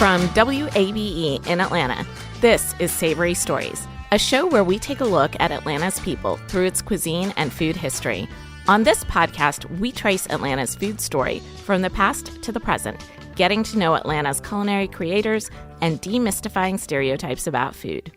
From WABE in Atlanta, this is Savory Stories, a show where we take a look at Atlanta's people through its cuisine and food history. On this podcast, we trace Atlanta's food story from the past to the present, getting to know Atlanta's culinary creators and demystifying stereotypes about food.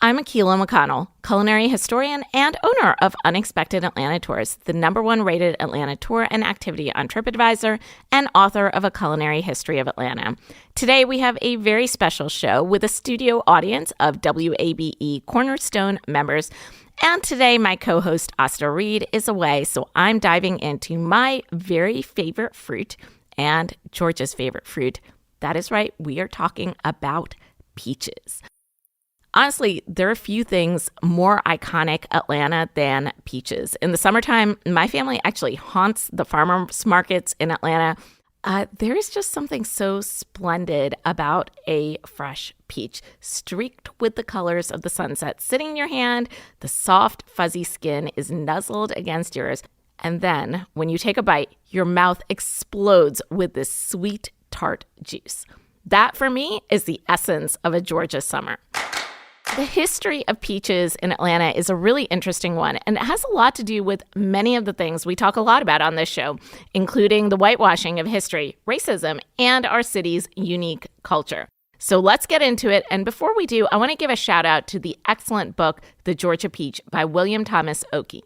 I'm Akila McConnell, culinary historian and owner of Unexpected Atlanta Tours, the #1 rated Atlanta tour and activity on TripAdvisor, and author of A Culinary History of Atlanta. Today, we have a very special show with a studio audience of WABE Cornerstone members. And today, my co-host, Asta Reed, is away, so I'm diving into my very favorite fruit and Georgia's favorite fruit. That is right, we are talking about peaches. Honestly, there are a few things more iconic Atlanta than peaches. In the summertime, my family actually haunts the farmers markets in Atlanta. There is just something so splendid about a fresh peach, streaked with the colors of the sunset sitting in your hand. The soft, fuzzy skin is nuzzled against yours. And then, when you take a bite, your mouth explodes with this sweet, tart juice. That, for me, is the essence of a Georgia summer. The history of peaches in Atlanta is a really interesting one, and it has a lot to do with many of the things we talk a lot about on this show, including the whitewashing of history, racism, and our city's unique culture. So let's get into it, and before we do, I want to give a shout out to the excellent book, The Georgia Peach by William Thomas Okie.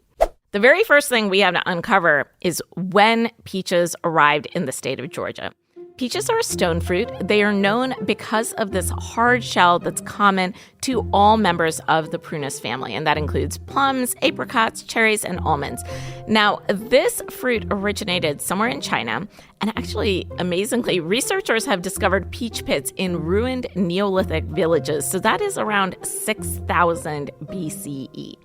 The very first thing we have to uncover is when peaches arrived in the state of Georgia. Peaches are a stone fruit. They are known because of this hard shell that's common to all members of the prunus family, and that includes plums, apricots, cherries, and almonds. Now, this fruit originated somewhere in China, and actually, amazingly, researchers have discovered peach pits in ruined Neolithic villages, so that is around 6,000 BCE.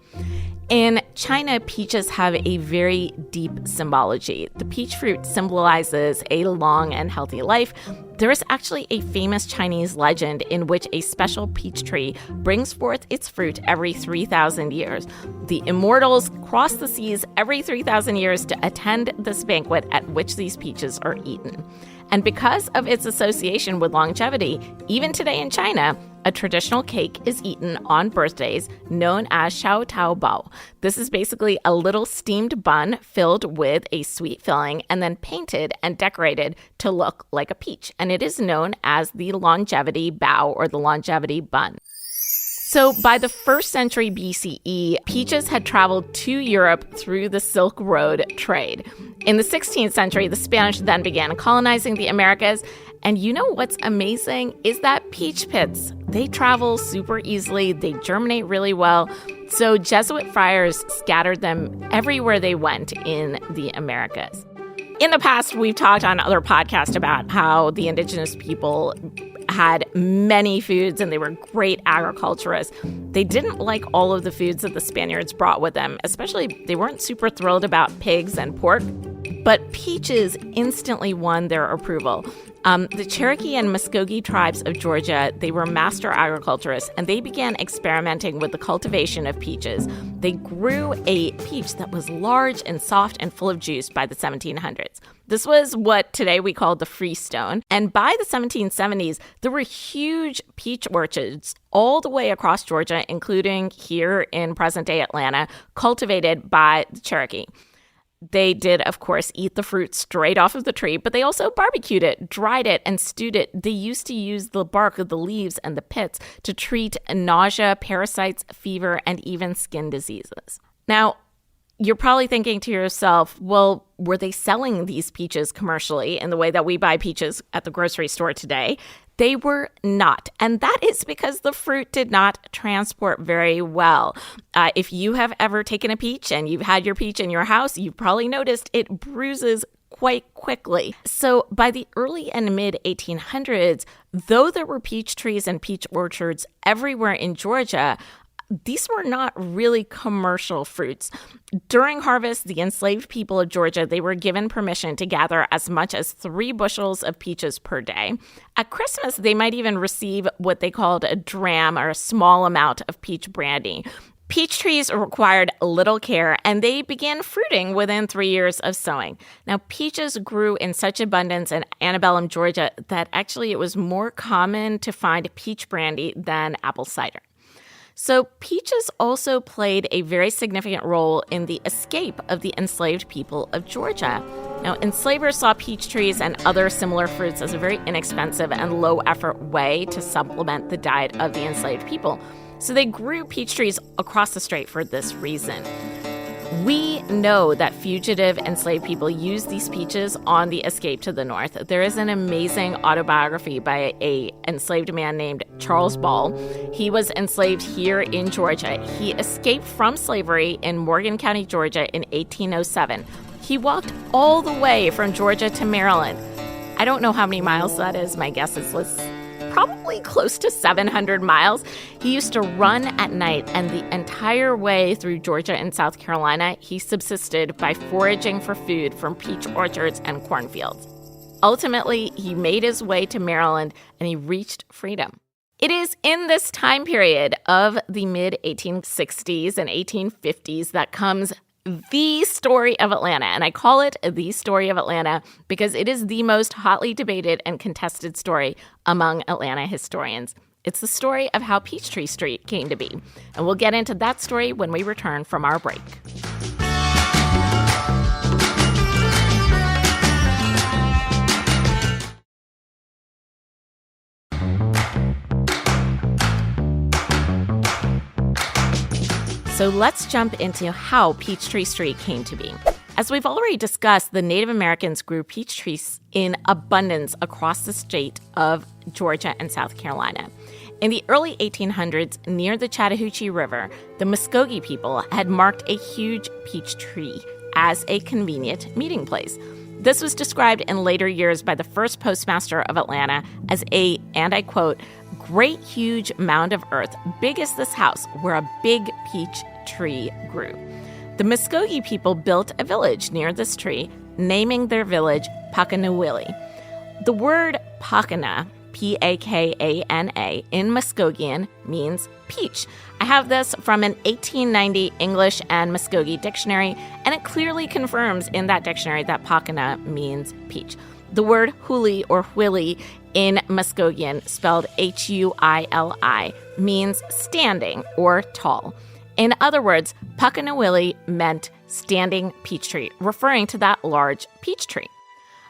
In China, peaches have a very deep symbology. The peach fruit symbolizes a long and healthy life. There is actually a famous Chinese legend in which a special peach tree brings forth its fruit every 3,000 years. The immortals cross the seas every 3,000 years to attend this banquet at which these peaches are eaten. And because of its association with longevity, even today in China, a traditional cake is eaten on birthdays known as shoutout. This is basically a little steamed bun filled with a sweet filling and then painted and decorated to look like a peach. And it is known as the longevity bao or the longevity bun. So by the 1st century BCE, peaches had traveled to Europe through the Silk Road trade. In the 16th century, the Spanish then began colonizing the Americas. And you know what's amazing is that peach pits, they travel super easily, they germinate really well. So Jesuit friars scattered them everywhere they went in the Americas. In the past, we've talked on other podcasts about how the indigenous people had many foods and they were great agriculturists. They didn't like all of the foods that the Spaniards brought with them, especially they weren't super thrilled about pigs and pork. But peaches instantly won their approval. The Cherokee and Muscogee tribes of Georgia, they were master agriculturists, and they began experimenting with the cultivation of peaches. They grew a peach that was large and soft and full of juice by the 1700s. This was what today we call the freestone. And by the 1770s, there were huge peach orchards all the way across Georgia, including here in present-day Atlanta, cultivated by the Cherokee. They did, of course, eat the fruit straight off of the tree, but they also barbecued it, dried it, and stewed it. They used to use the bark of the leaves and the pits to treat nausea, parasites, fever, and even skin diseases. Now, you're probably thinking to yourself, well, were they selling these peaches commercially in the way that we buy peaches at the grocery store today? They were not. And that is because the fruit did not transport very well. If you have ever taken a peach and you've had your peach in your house, you've probably noticed it bruises quite quickly. So by the early and mid 1800s, though there were peach trees and peach orchards everywhere in Georgia, these were not really commercial fruits. During harvest, the enslaved people of Georgia, they were given permission to gather as much as 3 bushels of peaches per day. At Christmas, they might even receive what they called a dram or a small amount of peach brandy. Peach trees required little care, and they began fruiting within 3 years of sowing. Now, peaches grew in such abundance in antebellum Georgia that actually it was more common to find peach brandy than apple cider. So peaches also played a very significant role in the escape of the enslaved people of Georgia. Now, enslavers saw peach trees and other similar fruits as a very inexpensive and low-effort way to supplement the diet of the enslaved people. So they grew peach trees across the strait for this reason. We know that fugitive enslaved people used these peaches on the escape to the north. There is an amazing autobiography by an enslaved man named Charles Ball. He was enslaved here in Georgia. He escaped from slavery in Morgan County, Georgia in 1807. He walked all the way from Georgia to Maryland. I don't know how many miles that is. My guess is probably close to 700 miles. He used to run at night, and the entire way through Georgia and South Carolina, he subsisted by foraging for food from peach orchards and cornfields. Ultimately, he made his way to Maryland, and he reached freedom. It is in this time period of the mid-1860s and 1850s that comes the story of Atlanta. And I call it the story of Atlanta because it is the most hotly debated and contested story among Atlanta historians. It's the story of how Peachtree Street came to be. And we'll get into that story when we return from our break. So let's jump into how Peachtree Street came to be. As we've already discussed, the Native Americans grew peach trees in abundance across the state of Georgia and South Carolina. In the early 1800s, near the Chattahoochee River, the Muscogee people had marked a huge peach tree as a convenient meeting place. This was described in later years by the first postmaster of Atlanta as a, and I quote, great huge mound of earth, big as this house, where a big peach tree grew. The Muscogee people built a village near this tree, naming their village Pakanawilly. The word Pakana, P-A-K-A-N-A, in Muscogean means peach. I have this from an 1890 English and Muscogee dictionary, and it clearly confirms in that dictionary that Pakana means peach. The word huli or huili in Muscogean, spelled H-U-I-L-I, means standing or tall. In other words, Pakanawilly meant standing peach tree, referring to that large peach tree.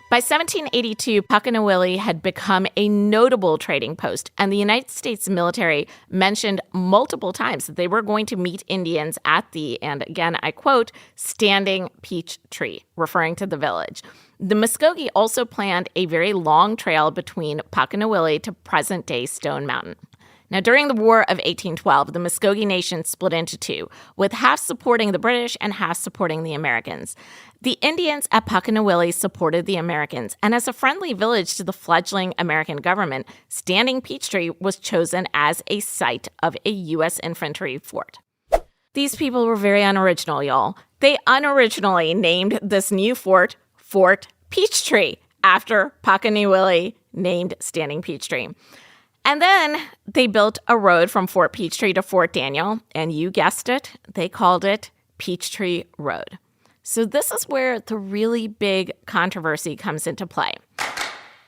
By 1782, Pakanawilly had become a notable trading post, and the United States military mentioned multiple times that they were going to meet Indians at the, and again I quote, standing peach tree, referring to the village. The Muscogee also planned a very long trail between Pakanawilly to present-day Stone Mountain. Now, during the War of 1812, the Muscogee Nation split into two, with half supporting the British and half supporting the Americans. The Indians at Pakanawilly supported the Americans, and as a friendly village to the fledgling American government, Standing Peachtree was chosen as a site of a U.S. infantry fort. These people were very unoriginal, y'all. They unoriginally named this new fort Fort Peachtree, after Pakanawilly named Standing Peachtree. And then they built a road from Fort Peachtree to Fort Daniel, and you guessed it, they called it Peachtree Road. So this is where the really big controversy comes into play.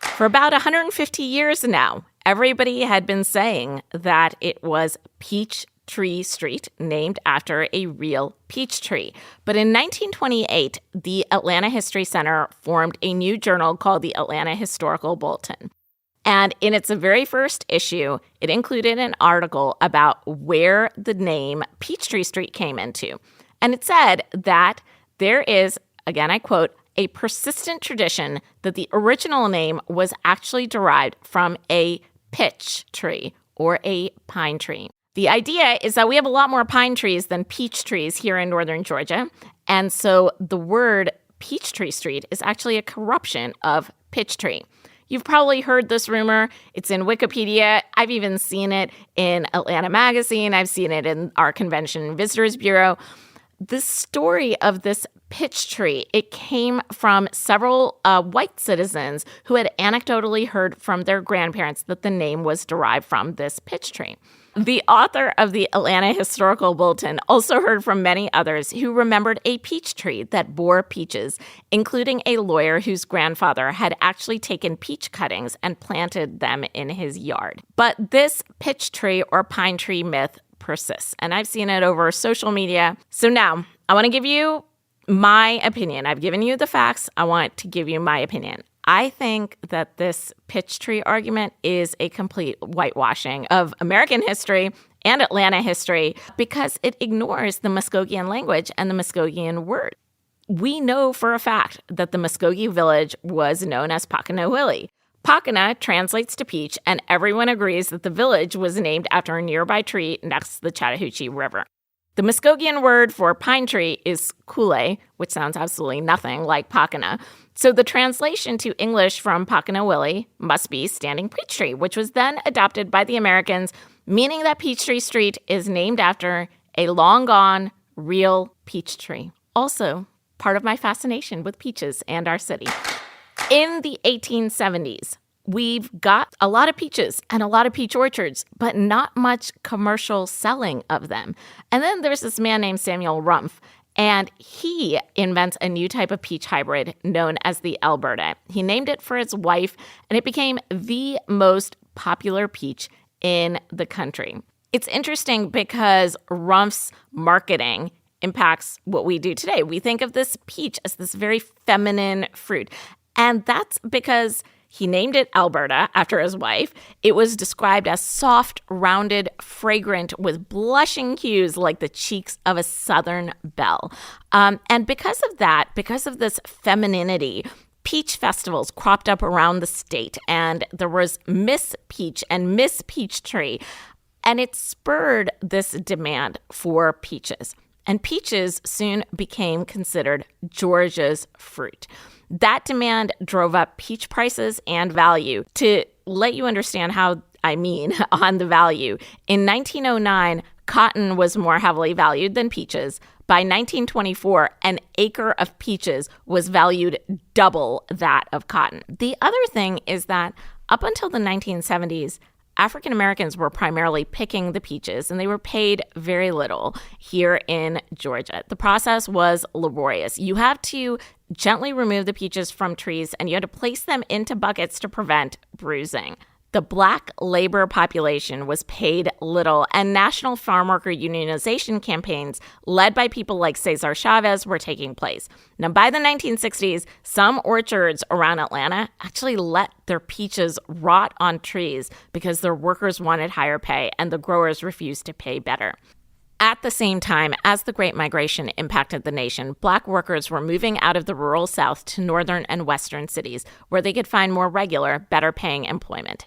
For about 150 years now, everybody had been saying that it was Peachtree Street, named after a real peach tree. But in 1928, the Atlanta History Center formed a new journal called the Atlanta Historical Bulletin. And in its very first issue, it included an article about where the name Peachtree Street came into. And it said that there is, again I quote, a persistent tradition that the original name was actually derived from a pitch tree or a pine tree. The idea is that we have a lot more pine trees than peach trees here in northern Georgia. And so the word Peachtree Street is actually a corruption of pitch tree. You've probably heard this rumor. It's in Wikipedia. I've even seen it in Atlanta Magazine. I've seen it in our Convention and Visitors Bureau. The story of this peach tree, it came from several white citizens who had anecdotally heard from their grandparents that the name was derived from this peach tree. The author of the Atlanta Historical Bulletin also heard from many others who remembered a peach tree that bore peaches, including a lawyer whose grandfather had actually taken peach cuttings and planted them in his yard. But this peach tree or pine tree myth persists, and I've seen it over social media. So now I want to give you my opinion. I've given you the facts. I want to give you my opinion. I think that this peach tree argument is a complete whitewashing of American history and Atlanta history because it ignores the Muscogean language and the Muscogean word. We know for a fact that the Muscogee village was known as Pakanawilli. Pakana translates to peach, and everyone agrees that the village was named after a nearby tree next to the Chattahoochee River. The Muscogean word for pine tree is kule, which sounds absolutely nothing like Pakana. So the translation to English from Pakanawilli must be standing peach tree, which was then adopted by the Americans, meaning that Peachtree Street is named after a long-gone, real peach tree. Also, part of my fascination with peaches and our city. In the 1870s, we've got a lot of peaches and a lot of peach orchards, but not much commercial selling of them. And then there's this man named Samuel Rumpf, and he invents a new type of peach hybrid known as the Alberta. He named it for his wife, and it became the most popular peach in the country. It's interesting because Rumpf's marketing impacts what we do today. We think of this peach as this very feminine fruit, and that's because he named it Alberta after his wife. It was described as soft, rounded, fragrant, with blushing hues like the cheeks of a southern belle. And because of that, because of this femininity, peach festivals cropped up around the state, and there was Miss Peach and Miss Peachtree, and it spurred this demand for peaches. And peaches soon became considered Georgia's fruit. That demand drove up peach prices and value. To let you understand how I mean on the value, in 1909, cotton was more heavily valued than peaches. By 1924, an acre of peaches was valued double that of cotton. The other thing is that up until the 1970s, African Americans were primarily picking the peaches, and they were paid very little here in Georgia. The process was laborious. You have to gently remove the peaches from trees, and you had to place them into buckets to prevent bruising. The Black labor population was paid little, and national farm worker unionization campaigns led by people like Cesar Chavez were taking place. Now, by the 1960s, some orchards around Atlanta actually let their peaches rot on trees because their workers wanted higher pay and the growers refused to pay better. At the same time, as the Great Migration impacted the nation, Black workers were moving out of the rural South to northern and western cities where they could find more regular, better-paying employment.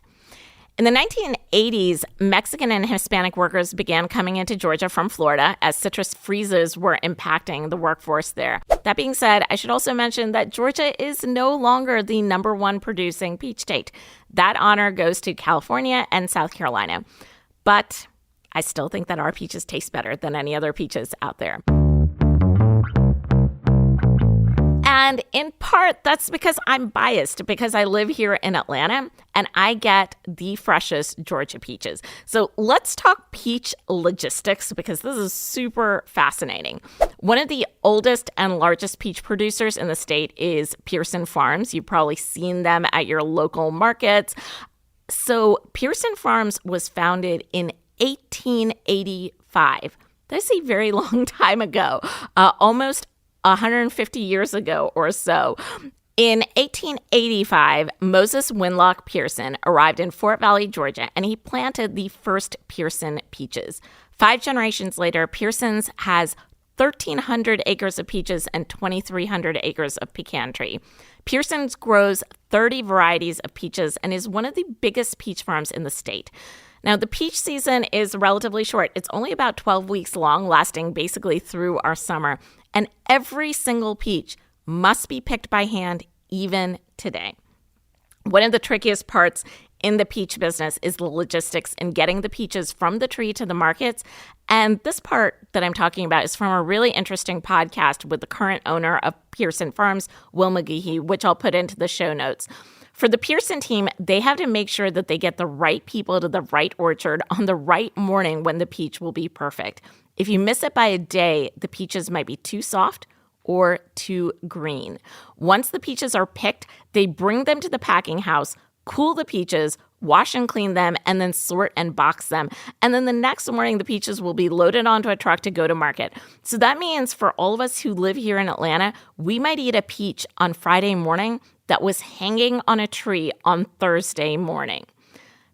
In the 1980s, Mexican and Hispanic workers began coming into Georgia from Florida as citrus freezes were impacting the workforce there. That being said, I should also mention that Georgia is no longer the number one producing peach state. That honor goes to California and South Carolina. But I still think that our peaches taste better than any other peaches out there. And in part, that's because I'm biased, because I live here in Atlanta and I get the freshest Georgia peaches. So let's talk peach logistics, because this is super fascinating. One of the oldest and largest peach producers in the state is Pearson Farms. You've probably seen them at your local markets. So Pearson Farms was founded in 1885. That's a very long time ago, almost 150 years ago or so. In 1885, Moses Winlock Pearson arrived in Fort Valley, Georgia, and he planted the first Pearson peaches. 5 generations later, Pearson's has 1,300 acres of peaches and 2,300 acres of pecan tree. Pearson's grows 30 varieties of peaches and is one of the biggest peach farms in the state. Now, the peach season is relatively short. It's only about 12 weeks long, lasting basically through our summer. And every single peach must be picked by hand even today. One of the trickiest parts in the peach business is the logistics in getting the peaches from the tree to the markets And this part that I'm talking about is from a really interesting podcast with the current owner of Pearson Farms, Will McGehee, which I'll put into the show notes. For the Pearson team, they have to make sure that they get the right people to the right orchard on the right morning when the peach will be perfect. If you miss it by a day, the peaches might be too soft or too green. Once the peaches are picked, they bring them to the packing house, cool the peaches, wash and clean them, and then sort and box them. And then the next morning, the peaches will be loaded onto a truck to go to market. So that means for all of us who live here in Atlanta, we might eat a peach on Friday morning that was hanging on a tree on Thursday morning.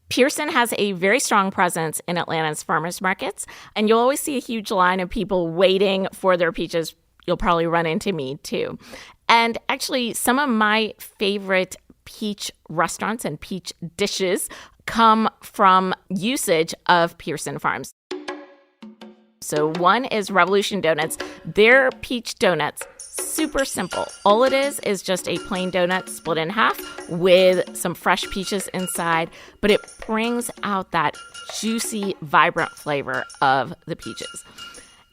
Pearson has a very strong presence in Atlanta's farmers markets, and you'll always see a huge line of people waiting for their peaches. You'll probably run into me too. And actually, some of my favorite peach restaurants and peach dishes come from usage of Pearson Farms. So one is Revolution Donuts. Their peach donuts, super simple. All it is just a plain donut split in half with some fresh peaches inside, but it brings out that juicy, vibrant flavor of the peaches.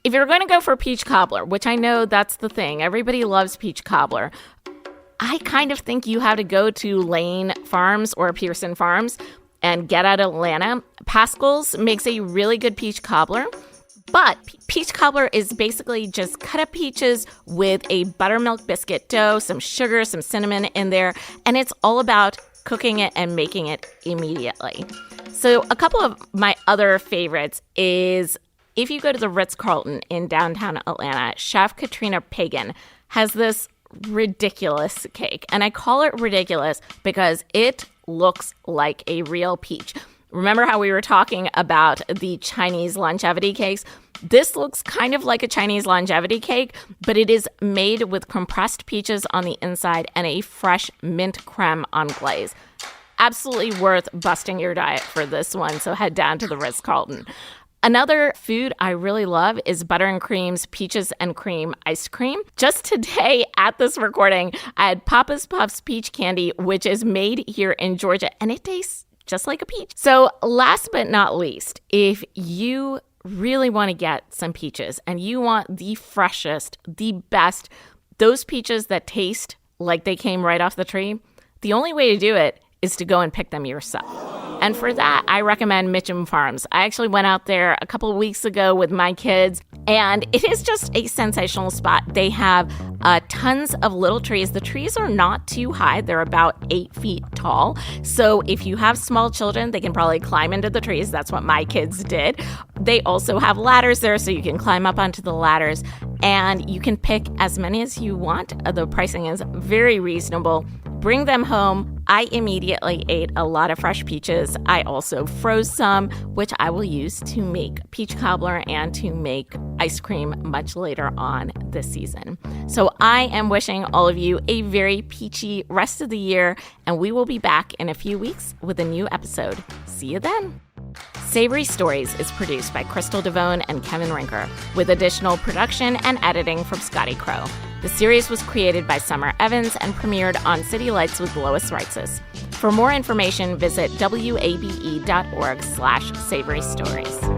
If you're going to go for peach cobbler, which I know that's the thing, everybody loves peach cobbler, I kind of think you have to go to Lane Farms or Pearson Farms and get out of Atlanta. Pascal's makes a really good peach cobbler. But peach cobbler is basically just cut up peaches with a buttermilk biscuit dough, some sugar, some cinnamon in there, and it's all about cooking it and making it immediately. So a couple of my other favorites is if you go to the Ritz-Carlton in downtown Atlanta, Chef Katrina Pagan has this ridiculous cake. And I call it ridiculous because it looks like a real peach. Remember how we were talking about the Chinese longevity cakes? This looks kind of like a Chinese longevity cake, but it is made with compressed peaches on the inside and a fresh mint creme on glaze. Absolutely worth busting your diet for this one, so head down to the Ritz-Carlton. Another food I really love is Butter and Cream's Peaches and Cream ice cream. Just today at this recording, I had Papa's Puffs peach candy, which is made here in Georgia, and it tastes just like a peach. So last but not least, if you really want to get some peaches and you want the freshest, the best, those peaches that taste like they came right off the tree, the only way to do it is to go and pick them yourself. And for that, I recommend Mitchum Farms. I actually went out there a couple of weeks ago with my kids, and it is just a sensational spot. They have tons of little trees. The trees are not too high. They're about 8 feet tall. So if you have small children, they can probably climb into the trees. That's what my kids did. They also have ladders there, so you can climb up onto the ladders, and you can pick as many as you want. The pricing is very reasonable. Bring them home. I immediately ate a lot of fresh peaches. I also froze some, which I will use to make peach cobbler and to make ice cream much later on this season. So I am wishing all of you a very peachy rest of the year, and we will be back in a few weeks with a new episode. See you then. Savory Stories is produced by Crystal Devone and Kevin Rinker, with additional production and editing from Scotty Crow. The series was created by Summer Evans and premiered on City Lights with Lois Reitzes. For more information, visit wabe.org/Savory Stories.